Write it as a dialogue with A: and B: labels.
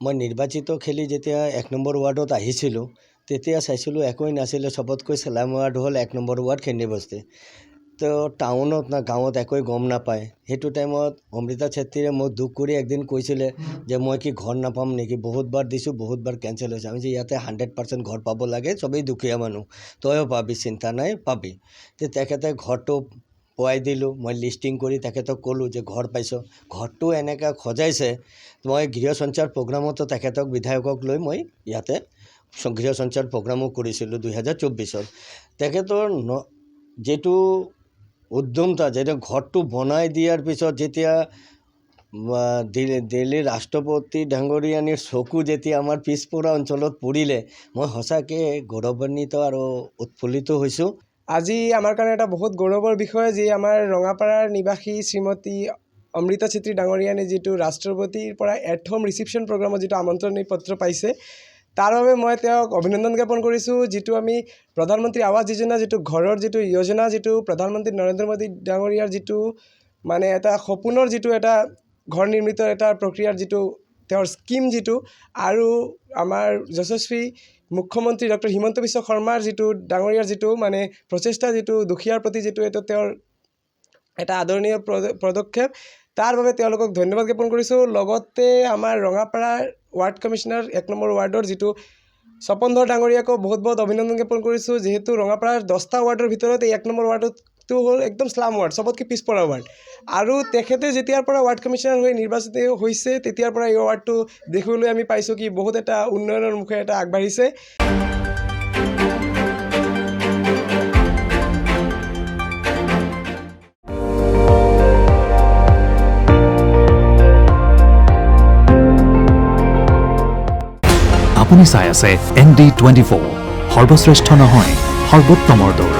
A: মই নিৰ্বাচিত খেলি যেতিয়া 1 নম্বৰ ৱাৰ্ডত আহিছিলোঁ তেতিয়া চাইছিলোঁ একোই নাছিলে সবতকৈ চেলাম ৱাৰ্ড হ'ল 1 নম্বৰ ৱাৰ্ড খেন্দিবস্তি তো টাউনত না গাঁৱত একোই গম নাপায় সেইটো টাইমত অমৃতা চেত্ৰীয়ে মোক দুখ কৰি একদিন কৈছিলে যে মই কি ঘৰ নাপাম নেকি বহুতবাৰ দিছোঁ বহুতবাৰ কেঞ্চেল হৈছে আমি যে ইয়াতে 100% ঘৰ পাব লাগে সবেই দুখীয়া মানুহ তইও পাবি চিন্তা নাই পাবি তে তেখেতে ঘৰটো পোৱাই দিলোঁ মই লিষ্টিং কৰি তেখেতক ক'লোঁ যে ঘৰ পাইছোঁ ঘৰটো এনেকৈ সজাইছে মই গৃহ সঞ্চাৰ প্ৰগ্ৰামতো তেখেতক বিধায়কক লৈ মই ইয়াতে গৃহ সঞ্চাৰ প্ৰগ্ৰামো কৰিছিলোঁ 2024 তেখেতৰ যেটো উদ্যমতা যেটা ঘৰটো বনাই দিয়াৰ পিছত যেতিয়া দিল্লীৰ ৰাষ্ট্ৰপতি ডাঙৰীয়ানীৰ চকু যেতিয়া আমাৰ পিছপৰা অঞ্চলত পৰিলে মই সঁচাকৈ গৌৰৱান্বিত আৰু উৎফুল্লিত হৈছোঁ
B: আজি আমাৰ কাৰণে এটা বহুত গৌৰৱৰ বিষয় যে আমাৰ ৰঙাপাৰাৰ নিবাসী শ্ৰীমতী অমৃতা চেত্ৰী ডাঙৰীয়ানী যেটো ৰাষ্ট্ৰপতিৰ পৰা এথম ৰিসেপশ্যন প্ৰগ্ৰামত যেটো আমন্ত্ৰণী পত্ৰ পাইছে তাৰ বাবে মই তেওঁক অভিনন্দন জ্ঞাপন কৰিছোঁ যেটো আমি প্ৰধানমন্ত্ৰী আৱাস যোজনা যেটো ঘৰৰ যেটো যোজনা যেটো প্ৰধানমন্ত্ৰী নৰেন্দ্ৰ মোদী ডাঙৰীয়াৰ যেটো মানে এটা সপোনৰ যেটো এটা ঘৰ নিৰ্মিত এটা প্ৰক্ৰিয়াৰ যেটো তেওঁৰ স্কিম যেটো আৰু আমাৰ যশস্বী মুখ্যমন্ত্ৰী ডক্টৰ হিমন্ত বিশ্ব শৰ্মাৰ যেটো ডাঙৰীয়াৰ যেটো মানে প্ৰচেষ্টা যেটো দুখীয়াৰ প্ৰতি যেটো এটা তেওঁৰ এটা আদৰণীয় পদক্ষেপ তাৰ বাবে তেওঁলোকক ধন্যবাদ জ্ঞাপন কৰিছোঁ লগতে আমাৰ ৰঙাপাৰাৰ ৱাৰ্ড কমিশনাৰ 1 নম্বৰ ৱাৰ্ডৰ যেটো স্বপনধৰ ডাঙৰীয়াকো বহুত বহুত অভিনন্দন জ্ঞাপন কৰিছোঁ যেহেতু ৰঙাপাৰাৰ 10টা ৱাৰ্ডৰ ভিতৰত এই 1 নম্বৰ ৱাৰ্ডটো হ'ল একদম স্লাম ৱাৰ্ড সবতকৈ পিছপৰা ৱাৰ্ড আৰু তেখেতে যেতিয়াৰ পৰা ৱাৰ্ড কমিশনাৰ হৈ নিৰ্বাচিত হৈছে তেতিয়াৰ পৰা এই ৱাৰ্ডটো দেখিবলৈ আমি পাইছোঁ কি বহুত এটা উন্নয়নৰ মুখে এটা আগবাঢ়িছে
C: আপুনি চাই আছে ND24 সৰ্বশ্ৰেষ্ঠ নহয় সৰ্বোত্তমৰ দৌৰ